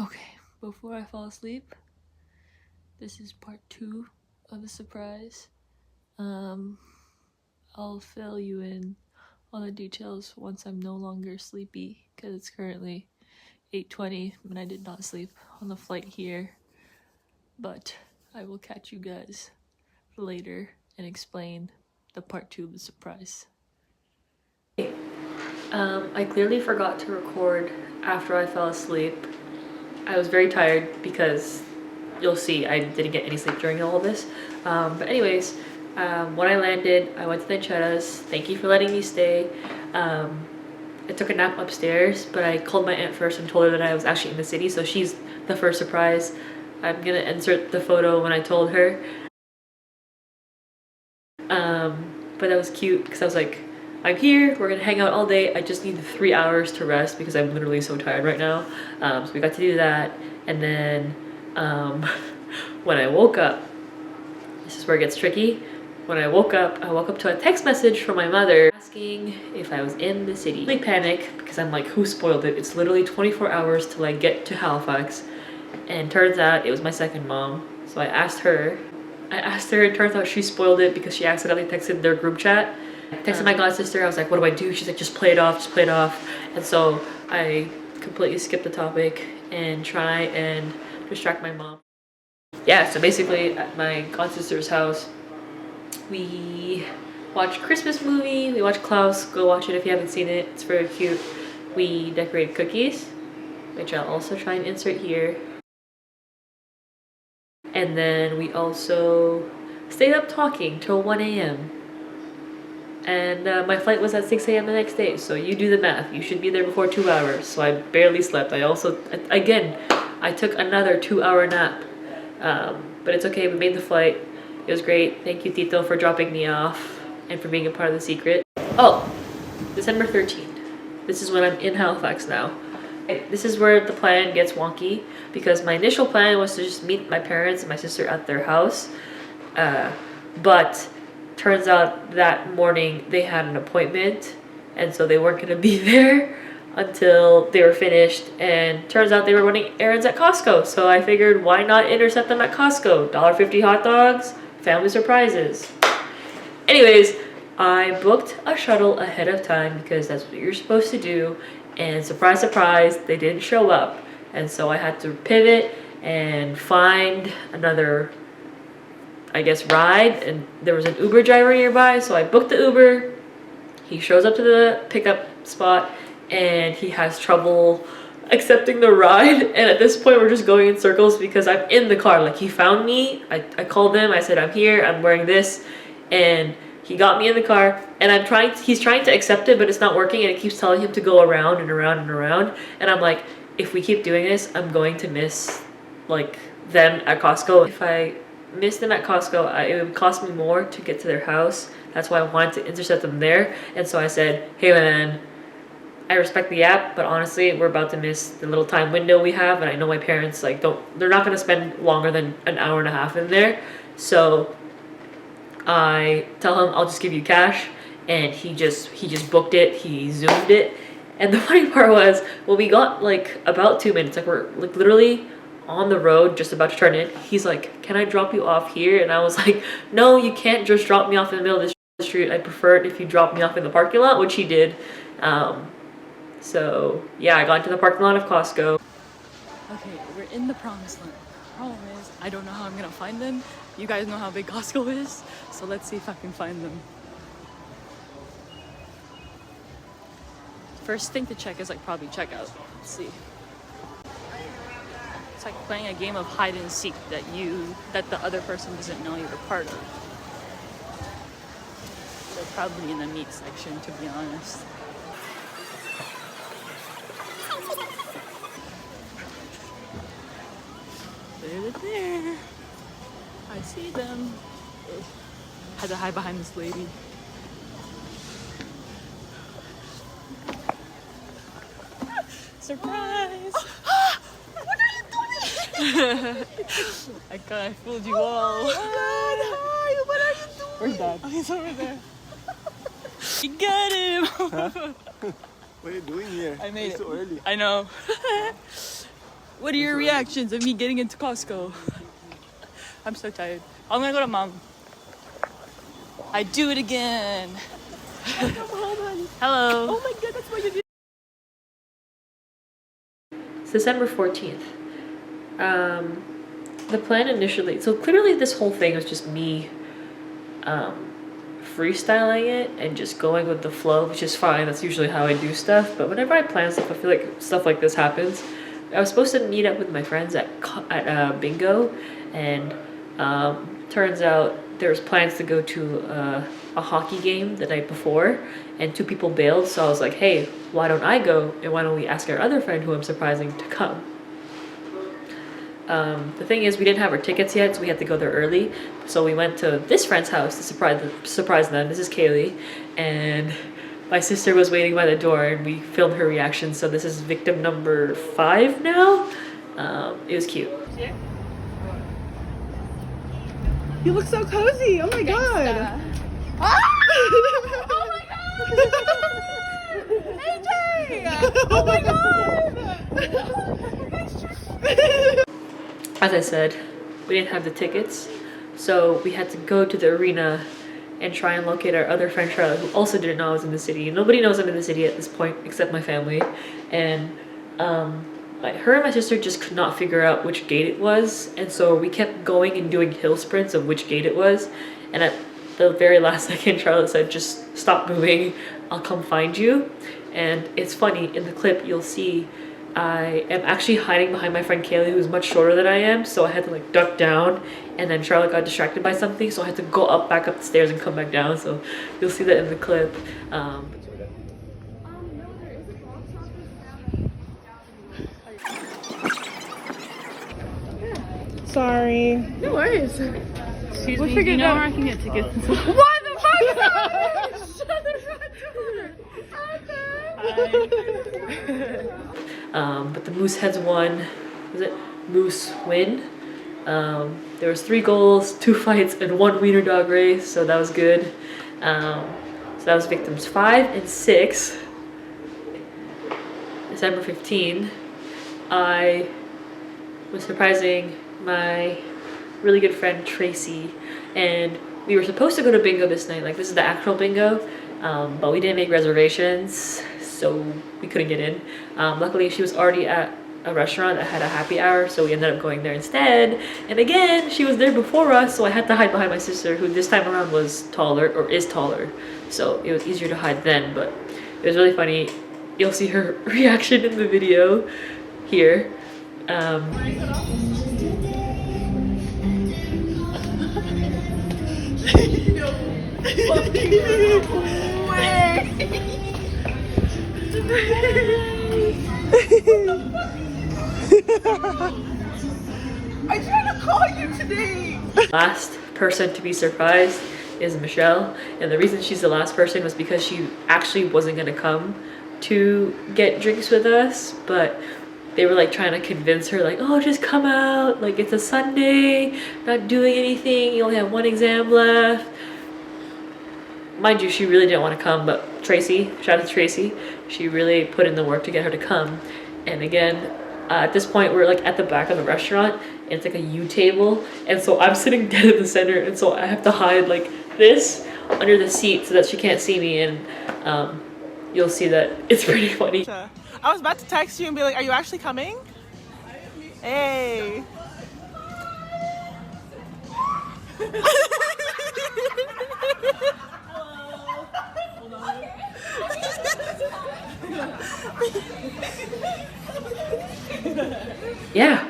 Okay, before I fall asleep, this is part 2 of the surprise. I'll fill you in on the details once I'm no longer sleepy, because it's currently 8:20 and I did not sleep on the flight here. But I will catch you guys later and explain the part 2 of the surprise. I clearly forgot to record after I fell asleep. I was very tired because you'll see I didn't get any sleep during all of this. But anyways, when I landed, I went to the Enchetas. Thank you for letting me stay. I took a nap upstairs, but I called my aunt first and told her that I was actually in the city, so she's the first surprise. I'm gonna insert the photo when I told her. But that was cute because I was like, I'm here, we're gonna hang out all day. I just need 3 hours to rest because I'm literally so tired right now. So we got to do that. And then when I woke up, this is where it gets tricky. When I woke up to a text message from my mother asking if I was in the city. I really panic because I'm like, who spoiled it? It's literally 24 hours till I get to Halifax. And turns out it was my second mom. So I asked her, it turns out she spoiled it because she accidentally texted their group chat. I texted my god sister, I was like, what do I do? She's like, just play it off, just play it off. And so I completely skipped the topic and try and distract my mom. Yeah, so basically at my god sister's house, we watched Christmas movie, we watched Klaus, go watch it if you haven't seen it, it's very cute. We decorated cookies, which I'll also try and insert here. And then we also stayed up talking till 1 a.m. And my flight was at 6 a.m. the next day, so you do the math. You should be there before 2 hours, so I barely slept. I also, again, I took another 2-hour nap. But it's okay, we made the flight. It was great. Thank you, Tito, for dropping me off and for being a part of the secret. Oh, December 13th. This is when I'm in Halifax now. This is where the plan gets wonky because my initial plan was to just meet my parents and my sister at their house. But turns out that morning they had an appointment and so they weren't gonna be there until they were finished, and turns out they were running errands at Costco. So I figured, why not intercept them at Costco? $1.50 hot dogs, family surprises. Anyways, I booked a shuttle ahead of time because that's what you're supposed to do. And surprise, surprise, they didn't show up. And so I had to pivot and find another, I guess, ride. And there was an Uber driver nearby, so I booked the Uber. He shows up to the pickup spot and he has trouble accepting the ride. And at this point, we're just going in circles because I'm in the car. Like, he found me. I called him. I said, I'm here. I'm wearing this. And he got me in the car, and he's trying to accept it, but it's not working, and it keeps telling him to go around and around and around. And I'm like, if we keep doing this, I'm going to miss, like, them at Costco. If I miss them at Costco, it would cost me more to get to their house. That's why I wanted to intercept them there. And so I said, hey man, I respect the app, but honestly, we're about to miss the little time window we have, and I know my parents, like, they're not going to spend longer than an hour and a half in there. So I tell him I'll just give you cash, and he just booked it. He zoomed it. And the funny part was, well, we got like about 2 minutes, like we're like literally on the road just about to turn in. He's like, can I drop you off here? And I was like, no, you can't just drop me off in the middle of the street. I prefer it if you drop me off in the parking lot, which he did. So yeah, I got into the parking lot of Costco. Okay, we're in the promised land. Problem is, I don't know how I'm gonna find them. You guys know how big Costco is, so let's see if I can find them. First thing to check is like probably checkout. Let's see. It's like playing a game of hide and seek that the other person doesn't know you're a part of. They're probably in the meat section, to be honest. They're there. I see them. Had to hide behind this lady. Surprise! What are you doing? I fooled you all. Oh my god, hi! What are you doing? Where's Dad? Oh, he's over there. You got him! Huh? What are you doing here? I made it's it. so early. I know. What are your reactions of me getting into Costco? I'm so tired. I'm gonna go to mom. I do it again. Hold on. Hello. Oh my god, that's what you did. It's December 14th. The plan initially, so clearly this whole thing was just me freestyling it and just going with the flow, which is fine. That's usually how I do stuff. But whenever I plan stuff, I feel like stuff like this happens. I was supposed to meet up with my friends at bingo, and turns out there was plans to go to a hockey game the night before, and 2 people bailed. So I was like, hey, why don't I go, and why don't we ask our other friend who I'm surprising to come? The thing is, we didn't have our tickets yet, so we had to go there early. So we went to this friend's house to surprise them. This is Kaylee, and my sister was waiting by the door, and we filmed her reaction. So this is victim number 5 now. It was cute. You look so cozy. Oh my god. Oh my god. AJ. Oh my god. As I said, we didn't have the tickets, so we had to go to the arena and try and locate our other friend Charlotte, who also didn't know I was in the city. Nobody knows I'm in the city at this point except my family, and her and my sister just could not figure out which gate it was, and so we kept going and doing hill sprints of which gate it was, and at the very last second Charlotte said, just stop moving, I'll come find you. And it's funny, in the clip you'll see I am actually hiding behind my friend Kaylee, who's much shorter than I am, so I had to like duck down, and then Charlotte got distracted by something, so I had to go back up the stairs and come back down, so you'll see that in the clip. Sorry. No worries. Excuse We'll me, figure you it know out. where I can get tickets? What the fuck? Shut the front door. But the Mooseheads won. Was it Moose win? There was 3 goals, 2 fights, and 1 wiener dog race, so that was good. So that was victims 5 and 6. December 15, I was surprising my really good friend Tracy, and we were supposed to go to bingo this night. Like, this is the actual bingo, but we didn't make reservations, so we couldn't get in. Luckily, she was already at a restaurant that had a happy hour, so we ended up going there instead. And again, she was there before us, so I had to hide behind my sister, who this time around was taller, or is taller, so it was easier to hide then. But it was really funny. You'll see her reaction in the video here. I tried to call you today. Last person to be surprised is Michelle, and the reason she's the last person was because she actually wasn't gonna come to get drinks with us, but they were like trying to convince her, like, oh, just come out, like it's a Sunday, not doing anything, you only have 1 exam left. Mind you, she really didn't want to come, but Tracy, shout out to Tracy, she really put in the work to get her to come. And again, at this point we're like at the back of the restaurant, and it's like a U table, and so I'm sitting dead in the center, and so I have to hide like this under the seat so that she can't see me, and you'll see that it's pretty funny. I was about to text you and be like, are you actually coming? Hey. Yeah,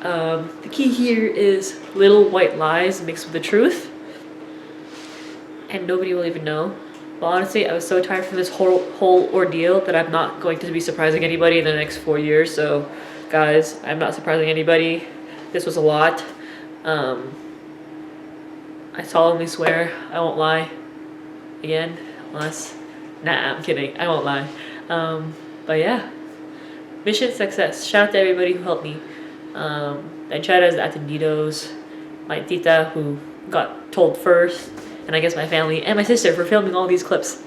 the key here is little white lies mixed with the truth, and nobody will even know. But honestly, I was so tired from this whole ordeal that I'm not going to be surprising anybody in the next 4 years. So guys, I'm not surprising anybody. This was a lot. I solemnly swear I won't lie again, unless, nah, I'm kidding, I won't lie. But yeah, mission success. Shout out to everybody who helped me. And shout out to Atendidos, my tita who got told first, and I guess my family and my sister for filming all these clips.